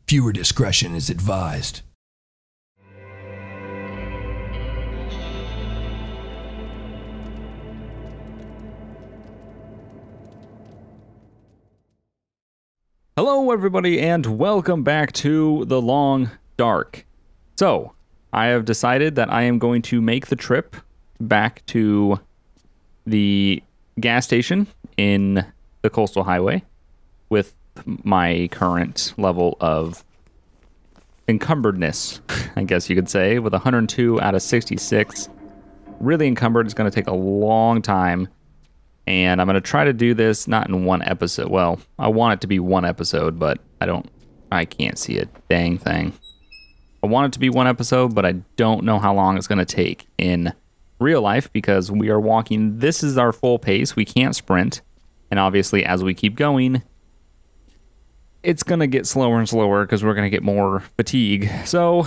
Viewer discretion is advised. Hello everybody and welcome back to The Long Dark. So, I have decided that I am going to make the trip back to the gas station in the Coastal Highway with my current level of encumberdness, I guess you could say, with 102 out of 66. Really encumbered. It's going to take a long time. And I'm going to try to do this not in one episode. Well, I want it to be one episode, but I can't see a dang thing. I want it to be one episode, but I don't know how long it's going to take in real life because we are walking. This is our full pace. We can't sprint. And obviously, as we keep going, it's going to get slower and slower because we're going to get more fatigue. So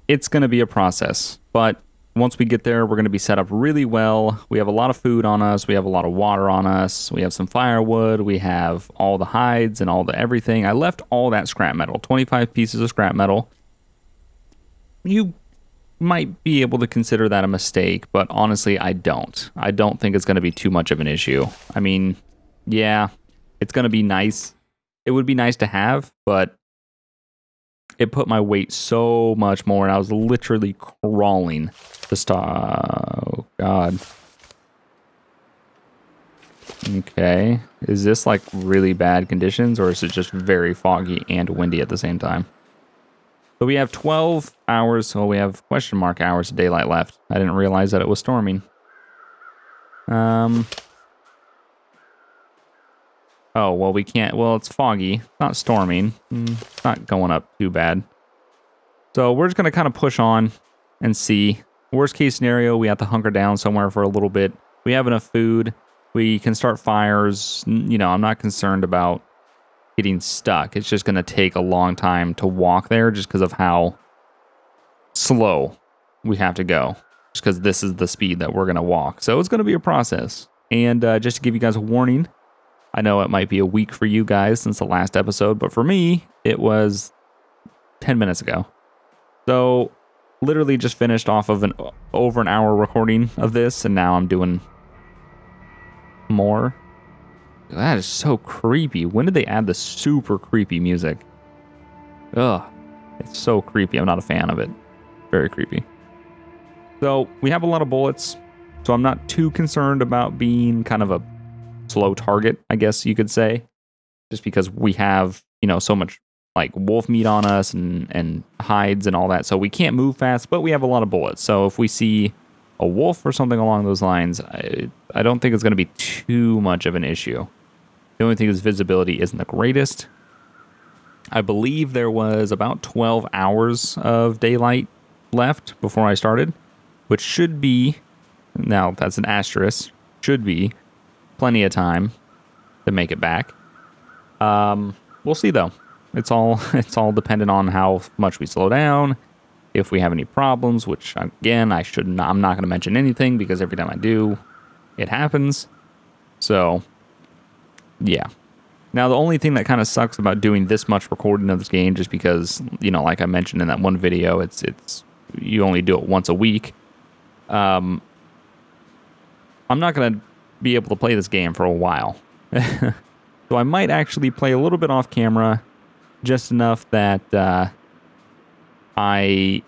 it's going to be a process. But once we get there, we're going to be set up really well. We have a lot of food on us. We have a lot of water on us. We have some firewood. We have all the hides and all the everything. I left all that scrap metal, 25 pieces of scrap metal. You might be able to consider that a mistake, but honestly, I don't. I don't think it's going to be too much of an issue. I mean, yeah, it's going to be nice. It would be nice to have, but it put my weight so much more, and I was literally crawling to stop. Oh, God. Okay. Is this, like, really bad conditions, or is it just very foggy and windy at the same time? So we have 12 hours, so we have question mark hours of daylight left. I didn't realize that it was storming. Oh, well, we can't. Well, it's foggy. It's not storming. It's not going up too bad. So we're just going to kind of push on and see. Worst case scenario, we have to hunker down somewhere for a little bit. We have enough food. We can start fires. You know, I'm not concerned about getting stuck. It's just going to take a long time to walk there just because of how slow we have to go. Just because this is the speed that we're going to walk. So it's going to be a process. And just to give you guys a warning, I know it might be a week for you guys since the last episode, but for me, it was 10 minutes ago. So, literally just finished off of over an hour recording of this, and now I'm doing more. That is so creepy. When did they add the super creepy music? Ugh, it's so creepy. I'm not a fan of it. Very creepy. So, we have a lot of bullets, so I'm not too concerned about being kind of a slow target, I guess you could say, just because we have, you know, so much like wolf meat on us and hides and all that, so we can't move fast, but we have a lot of bullets. So if we see a wolf or something along those lines, I don't think it's going to be too much of an issue. The only thing is visibility isn't the greatest. I believe there was about 12 hours of daylight left before I started, which should be, now that's an asterisk, should be plenty of time to make it back. We'll see though. It's all dependent on how much we slow down, if we have any problems, which again I'm not going to mention anything because every time I do, it happens. So, yeah. Now the only thing that kind of sucks about doing this much recording of this game, just because, you know, like I mentioned in that one video, it's you only do it once a week. I'm not going to be able to play this game for a while. So I might actually play a little bit off camera, just enough that hey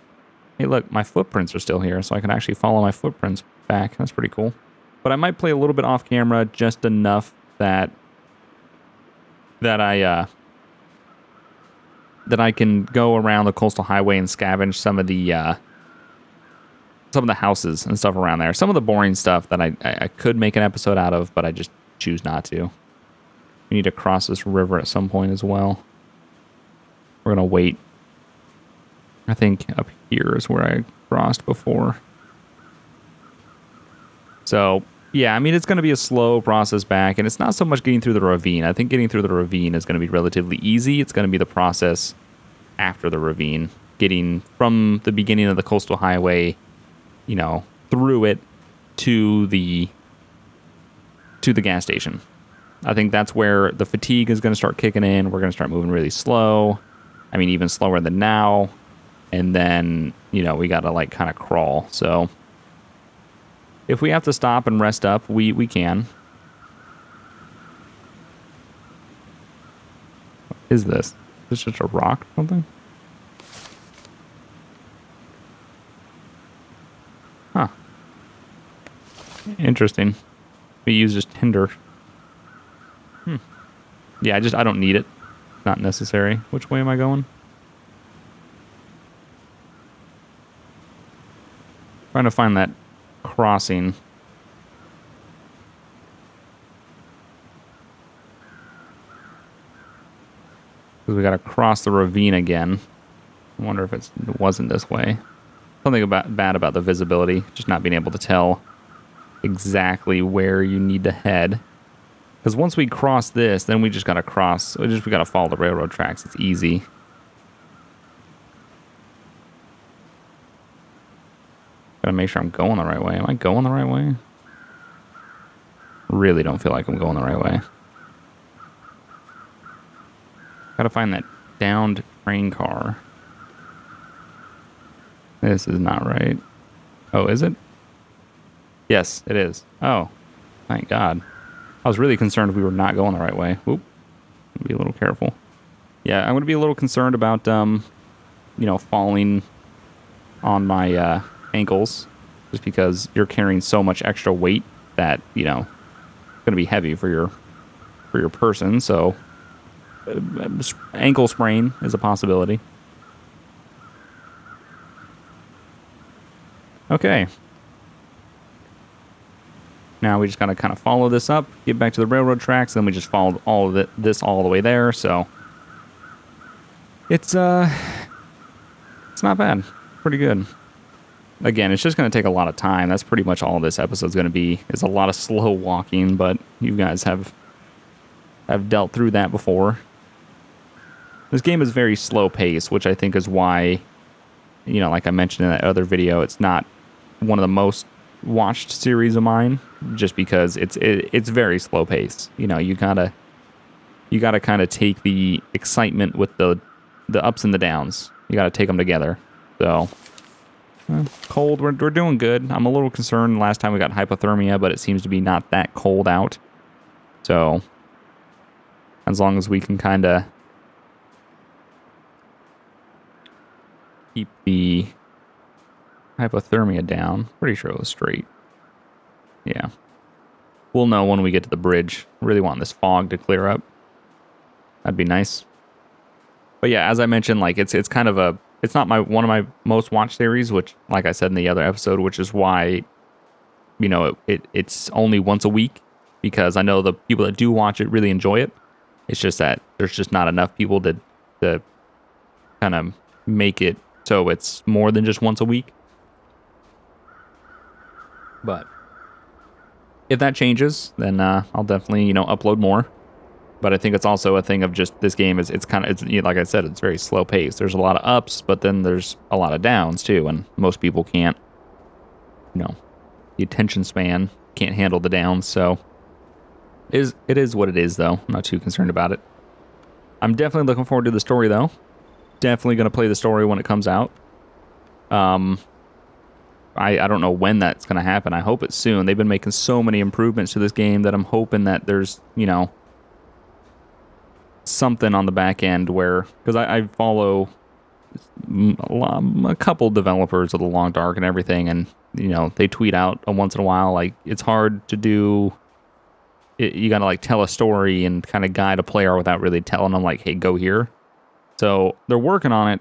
look, my footprints are still here, so I can actually follow my footprints back. That's pretty cool. But I might play a little bit off camera, just enough that I can go around the Coastal Highway and scavenge some of the houses and stuff around there. Some of the boring stuff that I could make an episode out of, but I just choose not to. We need to cross this river at some point as well. We're going to wait. I think up here is where I crossed before. So, yeah, I mean, it's going to be a slow process back, and it's not so much getting through the ravine. I think getting through the ravine is going to be relatively easy. It's going to be the process after the ravine. Getting from the beginning of the Coastal Highway, you know, through it to the gas station. I think that's where the fatigue is going to start kicking in. We're going to start moving really slow. I mean, even slower than now. And then, you know, we got to like kind of crawl. So if we have to stop and rest up, we can. What is this? Is this just a rock or something? Huh. Interesting. We use just tinder. Yeah, I don't need it. Not necessary. Which way am I going? Trying to find that crossing. Because we got to cross the ravine again. I wonder if it wasn't this way. Something bad about the visibility. Just not being able to tell exactly where you need to head. Because once we cross this, then we just got to cross. We got to follow the railroad tracks. It's easy. Gotta make sure I'm going the right way. Am I going the right way? Really don't feel like I'm going the right way. Gotta find that downed train car. This is not right. Oh, is it? Yes, it is. Oh, thank God. I was really concerned if we were not going the right way. Whoop. Be a little careful. Yeah, I'm going to be a little concerned about, you know, falling on my ankles, just because you're carrying so much extra weight that, you know, it's going to be heavy for your person. So, ankle sprain is a possibility. Okay. Now we just got to kind of follow this up, get back to the railroad tracks, then we just followed all of this all the way there, so it's not bad. Pretty good. Again, it's just going to take a lot of time. That's pretty much all this episode's going to be, is a lot of slow walking, but you guys have dealt through that before. This game is very slow paced, which I think is why, you know, like I mentioned in that other video, it's not one of the most watched series of mine, just because it's very slow paced. You know, you gotta kind of take the excitement with the ups and the downs. You gotta take them together. So cold, we're doing good. I'm a little concerned last time we got hypothermia, but it seems to be not that cold out. So as long as we can kind of keep the hypothermia down. Pretty sure it was straight. Yeah. We'll know when we get to the bridge. Really want this fog to clear up. That'd be nice. But yeah, as I mentioned, like it's kind of it's not one of my most watched series, which, like I said in the other episode, which is why, you know, it's only once a week, because I know the people that do watch it really enjoy it. It's just that there's just not enough people to kind of make it so it's more than just once a week. But if that changes, then I'll definitely, you know, upload more. But I think it's also a thing of just this game is you know, like I said, it's very slow paced. There's a lot of ups, but then there's a lot of downs too, and most people can't, you know, the attention span can't handle the downs. So it is what it is, though. I'm not too concerned about it. I'm definitely looking forward to the story, though. Definitely going to play the story when it comes out. I don't know when that's going to happen. I hope it's soon. They've been making so many improvements to this game that I'm hoping that there's, you know, something on the back end where, because I follow a couple developers of The Long Dark and everything, and, you know, they tweet out once in a while, like, it's hard to do, you got to, like, tell a story and kind of guide a player without really telling them, like, hey, go here. So they're working on it.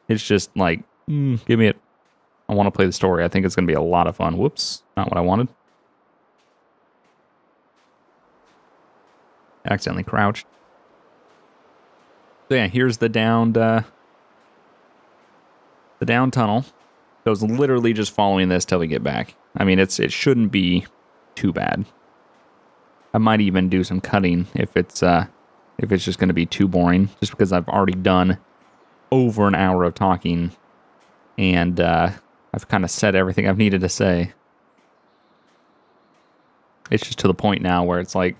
It's just like, give me it. I want to play the story. I think it's going to be a lot of fun. Whoops, not what I wanted. Accidentally crouched. So yeah, here's the downed tunnel. So I was literally just following this till we get back. I mean, it shouldn't be too bad. I might even do some cutting if it's just going to be too boring, just because I've already done over an hour of talking, and I've kind of said everything I've needed to say. It's just to the point now where it's like,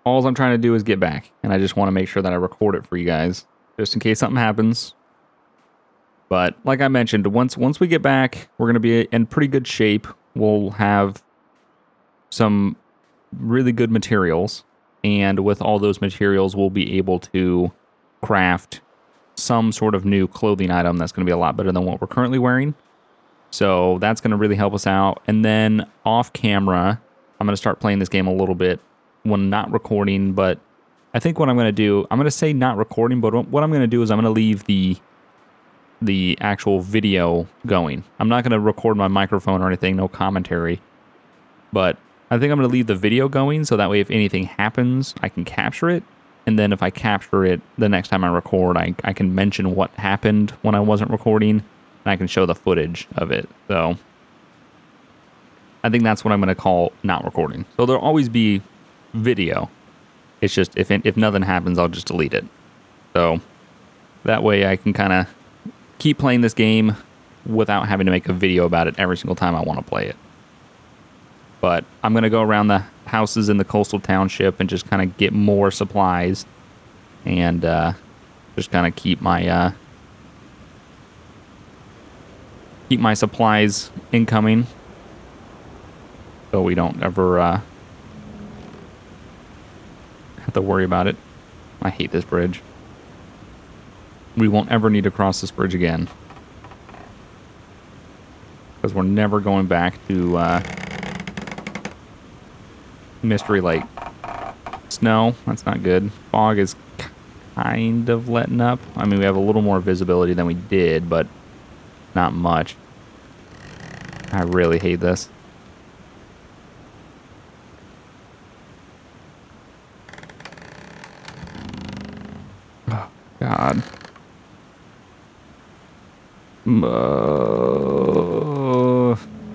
all I'm trying to do is get back, and I just want to make sure that I record it for you guys. just in case something happens. But like I mentioned, once we get back, we're going to be in pretty good shape. We'll have some really good materials, and with all those materials, we'll be able to craft some sort of new clothing item that's going to be a lot better than what we're currently wearing. So that's going to really help us out. And then off camera, I'm going to start playing this game a little bit when not recording. But I think what I'm going to do, I'm going to say not recording, but what I'm going to do is I'm going to leave the actual video going. I'm not going to record my microphone or anything, no commentary. But I think I'm going to leave the video going so that way if anything happens, I can capture it. And then if I capture it the next time I record, I can mention what happened when I wasn't recording. And I can show the footage of it. So I think that's what I'm going to call not recording. So there'll always be video. It's just if nothing happens, I'll just delete it. So that way I can kind of keep playing this game without having to make a video about it every single time I want to play it. But I'm going to go around the houses in the coastal township and just kind of get more supplies and just kind of keep my supplies incoming so we don't ever have to worry about it. I hate this bridge. We won't ever need to cross this bridge again because we're never going back to Mystery Lake. Snow, that's not good. Fog is kind of letting up. I mean, we have a little more visibility than we did, but not much. I really hate this. Oh, God.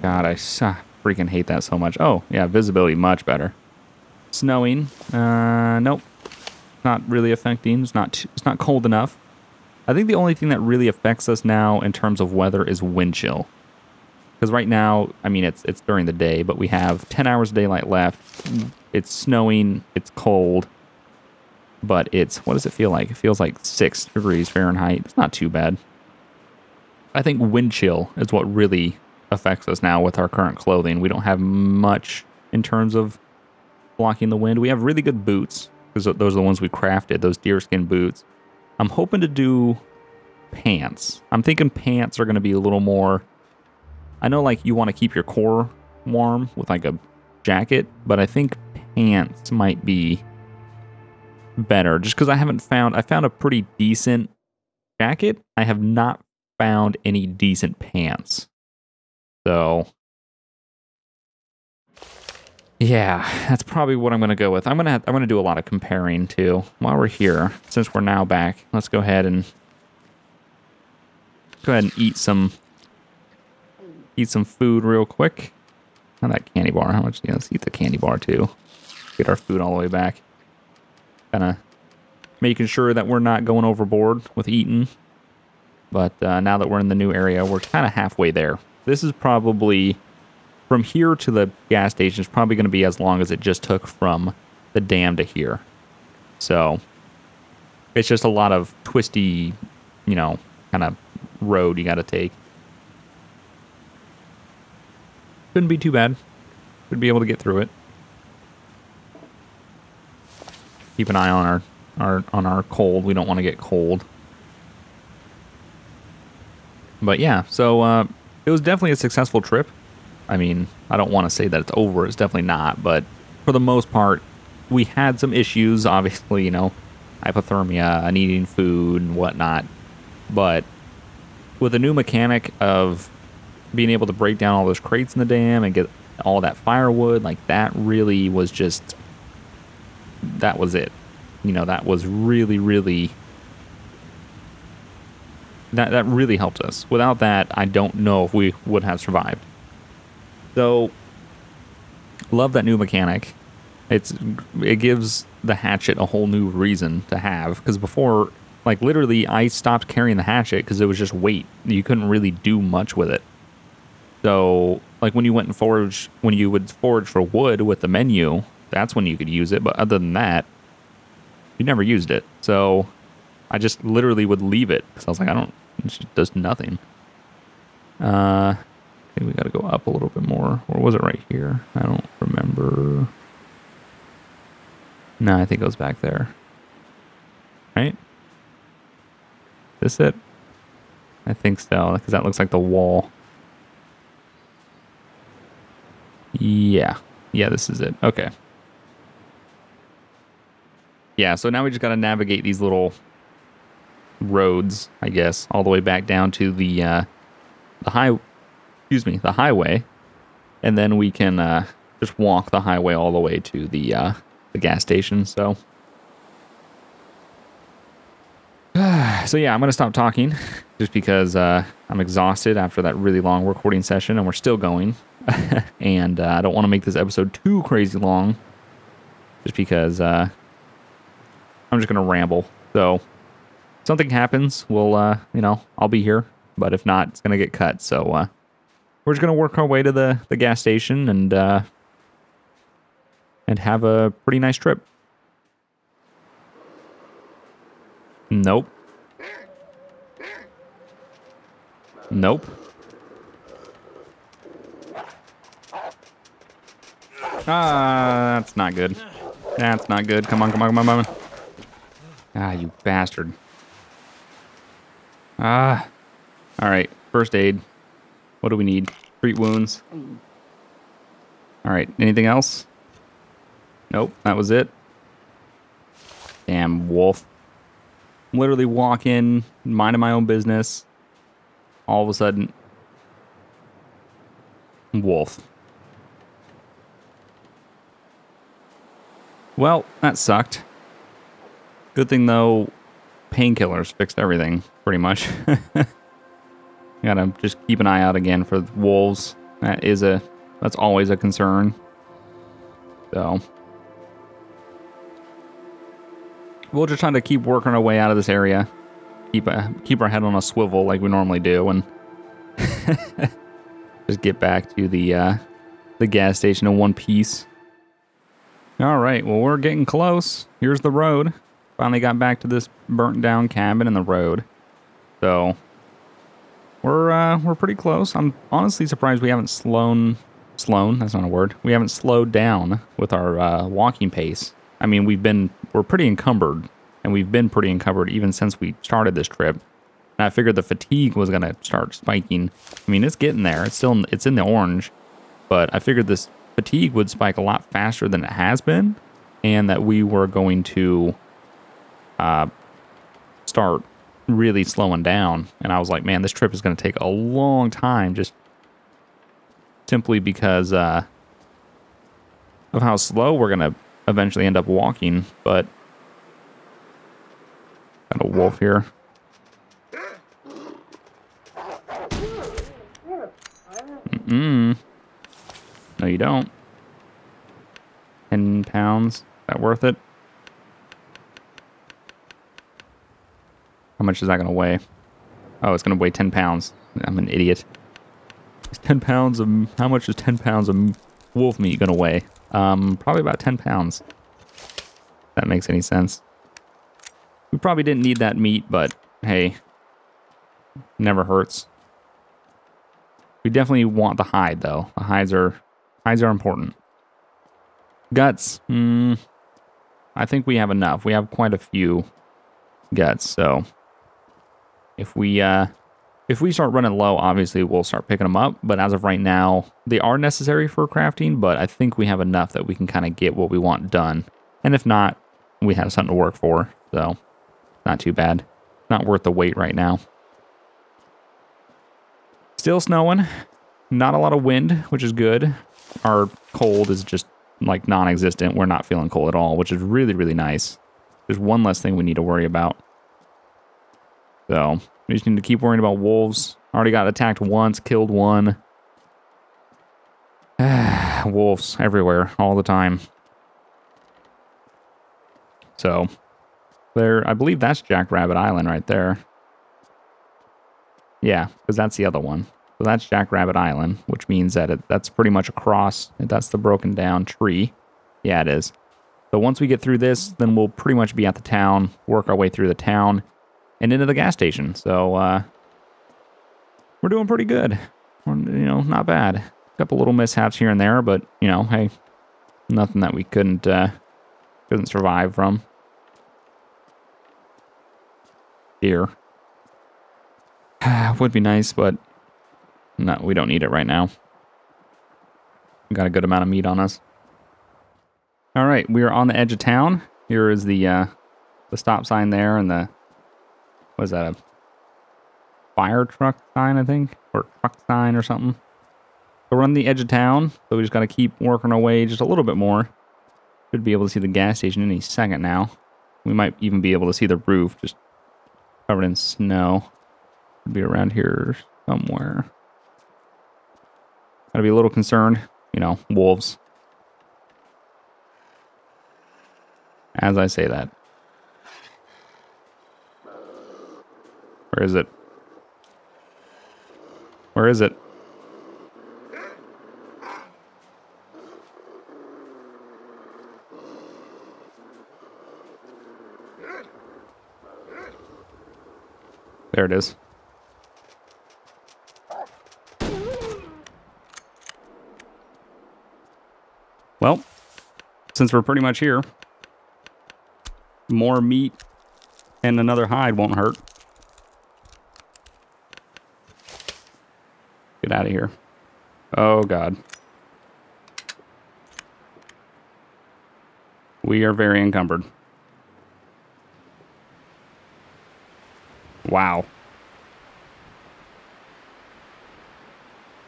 God, I freaking hate that so much. Oh, yeah, visibility much better. Snowing. Nope. Not really affecting. It's not cold enough. I think the only thing that really affects us now in terms of weather is wind chill. Because right now, I mean, it's during the day, but we have 10 hours of daylight left. It's snowing, it's cold, but what does it feel like? It feels like 6 degrees Fahrenheit. It's not too bad. I think wind chill is what really affects us now with our current clothing. We don't have much in terms of blocking the wind. We have really good boots, because those are the ones we crafted, those deerskin boots. I'm hoping to do pants. I'm thinking pants are going to be a little more... I know, like, you want to keep your core warm with, like, a jacket, but I think pants might be better, just because I found a pretty decent jacket. I have not found any decent pants. So, yeah, that's probably what I'm going to go with. I'm going to do a lot of comparing, too. While we're here, since we're now back, let's go ahead and eat some food real quick. Not that candy bar. How much? Yeah, let's eat the candy bar, too. Get our food all the way back. Kind of making sure that we're not going overboard with eating. But now that we're in the new area, we're kind of halfway there. This is probably... From here to the gas station is probably going to be as long as it just took from the dam to here. So it's just a lot of twisty, kind of road you got to take. Shouldn't be too bad. Should be able to get through it. Keep an eye on our cold. We don't want to get cold. But yeah, so it was definitely a successful trip. I mean, I don't want to say that it's over. It's definitely not. But for the most part, we had some issues. Obviously, hypothermia, needing food and whatnot. But with a new mechanic of being able to break down all those crates in the dam and get all that firewood, like that really was just... That was it. That was really, really... That really helped us. Without that, I don't know if we would have survived. So, love that new mechanic. It gives the hatchet a whole new reason to have. Because before, like literally, I stopped carrying the hatchet because it was just weight. You couldn't really do much with it. So, like when you would forage for wood with the menu, that's when you could use it. But other than that, you never used it. So, I just literally would leave it because I was like, it just does nothing. I think we got to go up a little bit more. Or was it right here? I don't remember. No, I think it was back there. Right? Is this it? I think so, because that looks like the wall. Yeah. Yeah, this is it. Okay. Yeah, so now we just got to navigate these little roads, I guess, all the way back down to the highway, and then we can just walk the highway all the way to the gas station. So, so yeah, I'm gonna stop talking just because I'm exhausted after that really long recording session, and we're still going, and I don't want to make this episode too crazy long, just because I'm just gonna ramble. So, if something happens, we'll I'll be here, but if not, it's gonna get cut. So. We're just gonna work our way to the gas station and have a pretty nice trip. Nope. Nope. That's not good. That's not good. Come on, come on, come on, come on. Ah, you bastard. Ah. All right. First aid. What do we need? Treat wounds. All right. Anything else? Nope. That was it. Damn wolf. I'm literally walking, minding my own business. All of a sudden, wolf. Well, that sucked. Good thing though, painkillers fixed everything pretty much. Gotta just keep an eye out again for wolves. That's always a concern. So we'll just try to keep working our way out of this area. Keep our head on a swivel like we normally do, and just get back to the gas station in one piece. All right, well, we're getting close. Here's the road. Finally got back to this burnt down cabin in the road. So we're pretty close. I'm honestly surprised we haven't slown, that's not a word. We haven't slowed down with our walking pace. I mean, we're pretty encumbered, and we've been pretty encumbered even since we started this trip. And I figured the fatigue was gonna start spiking. I mean, it's getting there. It's in the orange, but I figured this fatigue would spike a lot faster than it has been, and that we were going to start really slowing down. And I was like, man, this trip is going to take a long time, just simply because of how slow we're going to eventually end up walking. But got a wolf here. No, you don't. 10 pounds. Is that worth it? How much is that going to weigh? Oh, it's going to weigh 10 pounds. I'm an idiot. It's 10 pounds of... How much is 10 pounds of wolf meat going to weigh? Probably about 10 pounds. If that makes any sense. We probably didn't need that meat, but hey, never hurts. We definitely want the hide, though. The hides are important. Guts. I think we have enough. We have quite a few guts, so if we start running low, obviously we'll start picking them up. But as of right now, they are necessary for crafting. But I think we have enough that we can kind of get what we want done. And if not, we have something to work for. So not too bad. Not worth the wait right now. Still snowing. Not a lot of wind, which is good. Our cold is just like non-existent. We're not feeling cold at all, which is really, really nice. There's one less thing we need to worry about. So we just need to keep worrying about wolves. Already got attacked once, killed one. Wolves everywhere, all the time. So there, I believe that's Jackrabbit Island right there. Yeah, because that's the other one. So that's Jackrabbit Island, which means that that's pretty much across. That's the broken down tree. Yeah, it is. So once we get through this, then we'll pretty much be at the town, work our way through the town, and into the gas station. So we're doing pretty good. We're, you know, not bad. A couple little mishaps here and there, but you know, hey, nothing that we couldn't survive from. Here. Would be nice, but no, we don't need it right now. We got a good amount of meat on us. All right, we are on the edge of town. Here is the stop sign there, and the, what is that, a fire truck sign, I think, or truck sign or something. So we're on the edge of town, so we just got to keep working our way just a little bit more. Should be able to see the gas station any second now. We might even be able to see the roof, just covered in snow. Should be around here somewhere. Gotta be a little concerned, you know, wolves. As I say that. Where is it? Where is it? There it is. Well, since we're pretty much here, more meat and another hide won't hurt. Get out of here. Oh, God. We are very encumbered. Wow.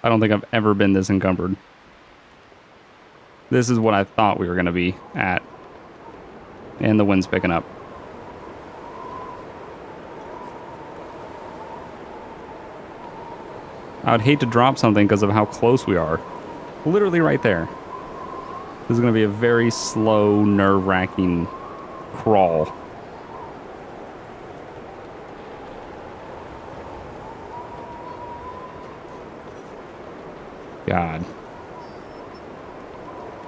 I don't think I've ever been this encumbered. This is what I thought we were going to be at. And the wind's picking up. I would hate to drop something because of how close we are. Literally right there. This is going to be a very slow, nerve-wracking crawl. God.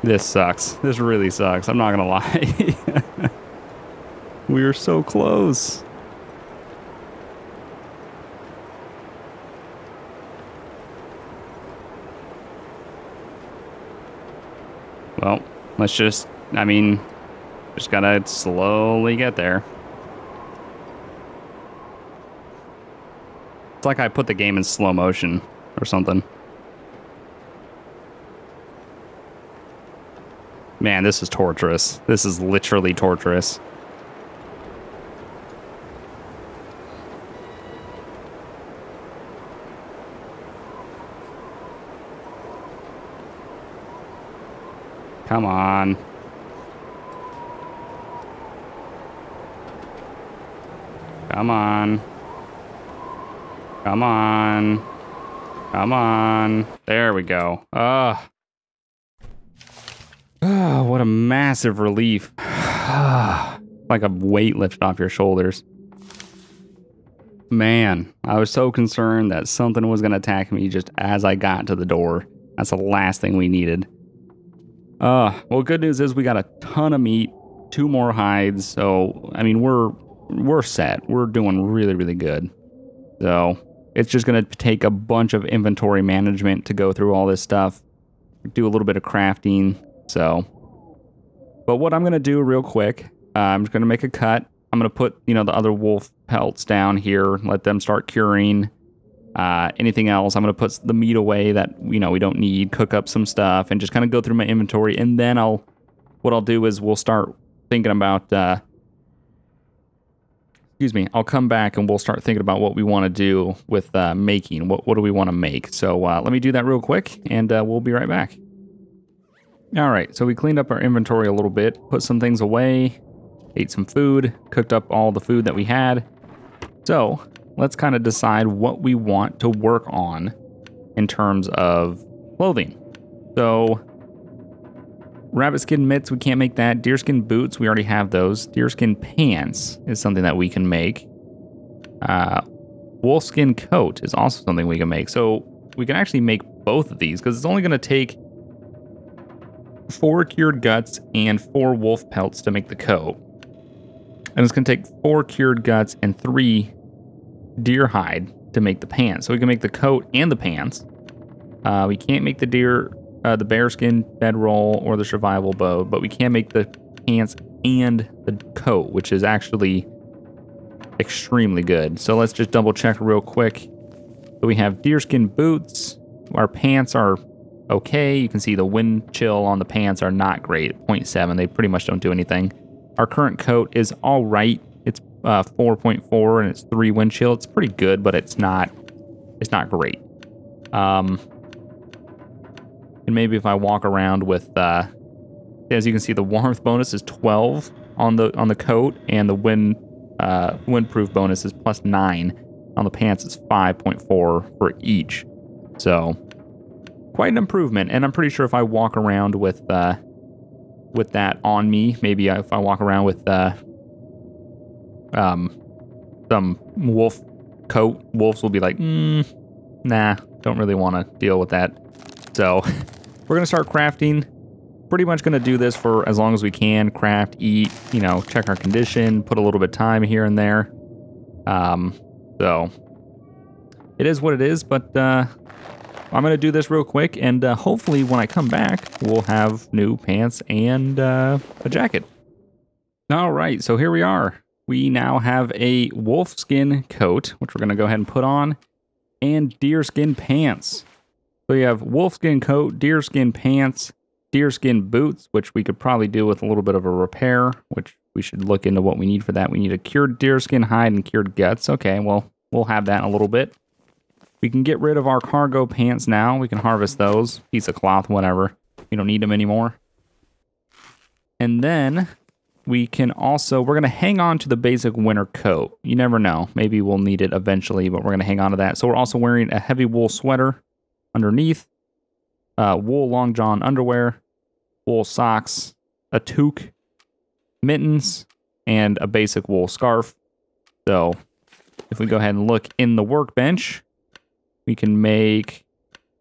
This sucks. This really sucks. I'm not going to lie. We are so close. Well, let's just, I mean, just gotta slowly get there. It's like I put the game in slow motion or something. Man, this is torturous. This is literally torturous. Come on. Come on. Come on. Come on. There we go. Oh, what a massive relief. Like a weight lifted off your shoulders. Man, I was so concerned that something was going to attack me just as I got to the door. That's the last thing we needed. Well, good news is we got a ton of meat, 2 more hides. So, I mean, we're set. We're doing really, really good. So, it's just going to take a bunch of inventory management to go through all this stuff. Do a little bit of crafting. So, but what I'm going to do real quick, I'm just going to make a cut. I'm going to put, you know, the other wolf pelts down here, let them start curing. Anything else, I'm going to put the meat away that, you know, we don't need, cook up some stuff, and just kind of go through my inventory. And then what I'll do is we'll start thinking about, I'll come back and we'll start thinking about what we want to do with making. What do we want to make? So let me do that real quick, and we'll be right back. All right, so we cleaned up our inventory a little bit, put some things away, ate some food, cooked up all the food that we had. So let's kind of decide what we want to work on in terms of clothing. So rabbit skin mitts, we can't make that. Deerskin boots, we already have those. Deerskin pants is something that we can make. Wolfskin coat is also something we can make. So we can actually make both of these because it's only going to take 4 cured guts and 4 wolf pelts to make the coat. And it's going to take 4 cured guts and 3 deer hide to make the pants. So we can make the coat and the pants. We can't make the bearskin bedroll or the survival bow, but we can make the pants and the coat, which is actually extremely good. So let's just double check real quick. So we have deerskin boots. Our pants are okay. You can see the wind chill on the pants are not great. 0.7. They pretty much don't do anything. Our current coat is all right. It's 4.4 and it's 3 wind chill. It's pretty good, but it's not great. And maybe if I walk around with, as you can see, the warmth bonus is 12 on the coat, and the windproof bonus is +9. On the pants, it's 5.4 for each. So quite an improvement. And I'm pretty sure if I walk around with that on me, maybe if I walk around with some wolf coat, wolves will be like, nah, don't really want to deal with that. So we're gonna start crafting. Pretty much gonna do this for as long as we can. Craft, eat, check our condition, put a little bit of time here and there. So it is what it is, but I'm gonna do this real quick, and hopefully when I come back, we'll have new pants and a jacket. All right, so here we are. We now have a wolf skin coat, which we're gonna go ahead and put on, and deerskin pants. So you have wolf skin coat, deerskin pants, deerskin boots, which we could probably do with a little bit of a repair, which we should look into what we need for that. We need a cured deerskin hide and cured guts. Okay, well, we'll have that in a little bit. We can get rid of our cargo pants now. We can harvest those. Piece of cloth, whatever. We don't need them anymore. And then we can also, we're going to hang on to the basic winter coat. You never know. Maybe we'll need it eventually, but we're going to hang on to that. So we're also wearing a heavy wool sweater underneath, wool long john underwear, wool socks, a toque, mittens, and a basic wool scarf. So if we go ahead and look in the workbench, we can make,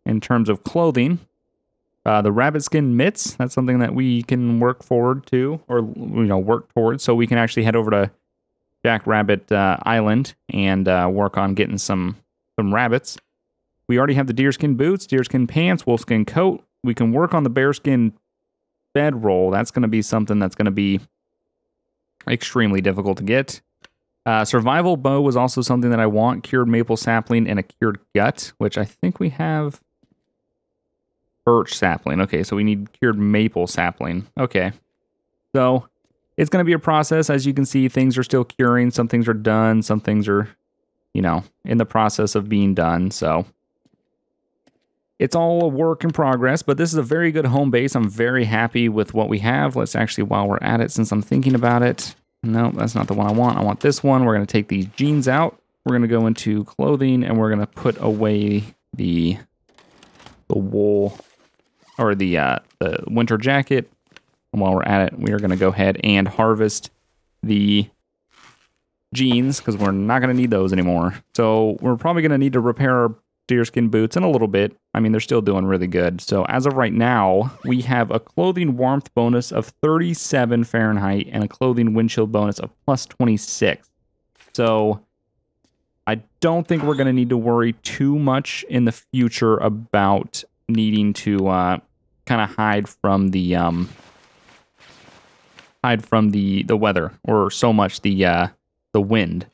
in terms of clothing, the rabbit skin mitts. That's something that we can work forward to, or work towards. So we can actually head over to Jack Rabbit Island and work on getting some rabbits. We already have the deerskin boots, deerskin pants, wolfskin coat. We can work on the bearskin bedroll. That's going to be something that's going to be extremely difficult to get. Survival bow was also something that I want. Cured maple sapling and a cured gut, which I think we have. Birch sapling. Okay, so we need cured maple sapling. Okay. So it's going to be a process. As you can see, things are still curing. Some things are done. Some things are, in the process of being done. So it's all a work in progress, but this is a very good home base. I'm very happy with what we have. Let's actually, while we're at it, since I'm thinking about it, no, that's not the one I want. I want this one. We're going to take these jeans out. We're going to go into clothing, and we're going to put away the wool, or the winter jacket. And while we're at it, we are going to go ahead and harvest the jeans, because we're not going to need those anymore. So we're probably going to need to repair our deerskin boots in a little bit. I mean, they're still doing really good. So as of right now, we have a clothing warmth bonus of 37 Fahrenheit and a clothing wind chill bonus of +26. So I don't think we're going to need to worry too much in the future about needing to kind of hide from the weather, or so much the wind.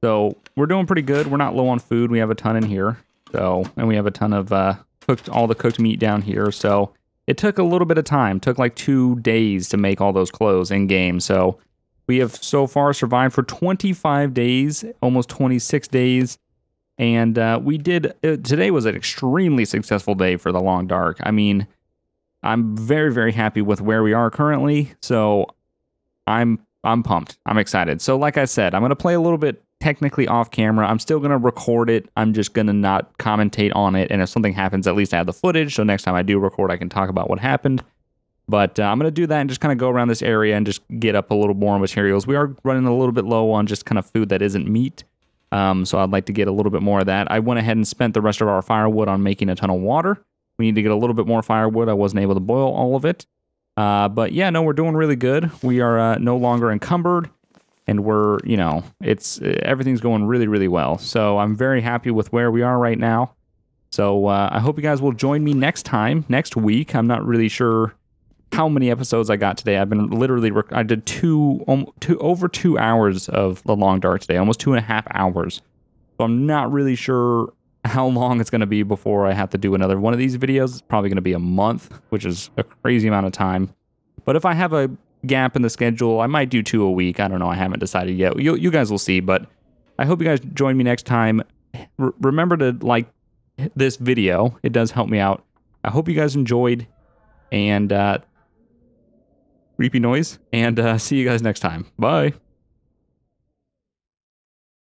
So we're doing pretty good. We're not low on food. We have a ton in here. So, and we have a ton of all the cooked meat down here. So it took a little bit of time. It took like 2 days to make all those clothes in game. So we have so far survived for 25 days, almost 26 days. And today was an extremely successful day for the Long Dark. I mean, I'm very, very happy with where we are currently. So I'm pumped. I'm excited. So like I said, I'm going to play a little bit technically off camera. I'm still going to record it. I'm just going to not commentate on it. And if something happens, at least I have the footage. So next time I do record, I can talk about what happened. But I'm going to do that and just kind of go around this area and just get up a little more materials. We are running a little bit low on just kind of food that isn't meat. So I'd like to get a little bit more of that. I went ahead and spent the rest of our firewood on making a ton of water. We need to get a little bit more firewood. I wasn't able to boil all of it. But yeah, no, we're doing really good. We are no longer encumbered. and we're, you know, everything's going really, really well. So I'm very happy with where we are right now. So I hope you guys will join me next week. I'm not really sure how many episodes I got today. I've been literally, I did over 2 hours of The Long Dark today, almost 2.5 hours. So I'm not really sure how long it's going to be before I have to do another one of these videos. It's probably going to be a month, which is a crazy amount of time. But if I have a gap in the schedule, I might do 2 a week. I don't know. I haven't decided yet. You guys will see, but I hope you guys join me next time. Remember to like this video. It does help me out. I hope you guys enjoyed, and creepy noise, and see you guys next time. Bye.